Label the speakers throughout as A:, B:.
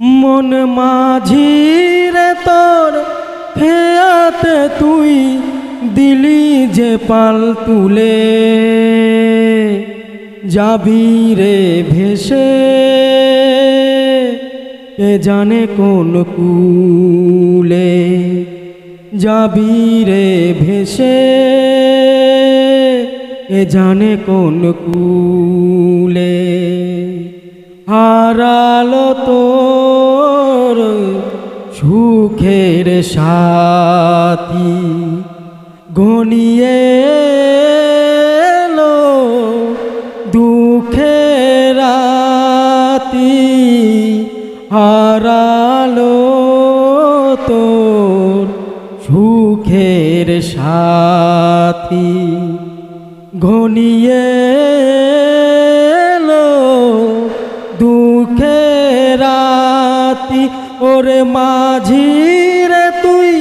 A: মন মাঝি রে তোর খেয়াতে তুই দিলি যে পাল তুলে, যাবি রে ভেসে কে জানে কোন কূলে, যাবি রে ভেসে কে জানে কোন কূলে। হারালো তোর সুখের সাথী, ঘনিয়ে এলো দুঃখের রাতি। হারালো তোর সুখের সাথী, ঘনিয়ে এলো দুঃখের রাতি। ওরে মাঝি রে তুই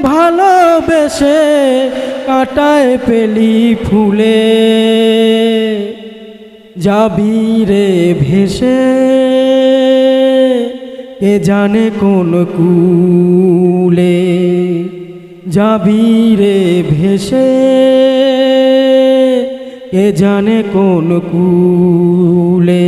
A: ভালোবেসে কাটায় পেলি ফুলে, যাবি রে ভেসে কে জানে কোন কূলে, যাবি রে ভেসে কে জানে কোন কূলে।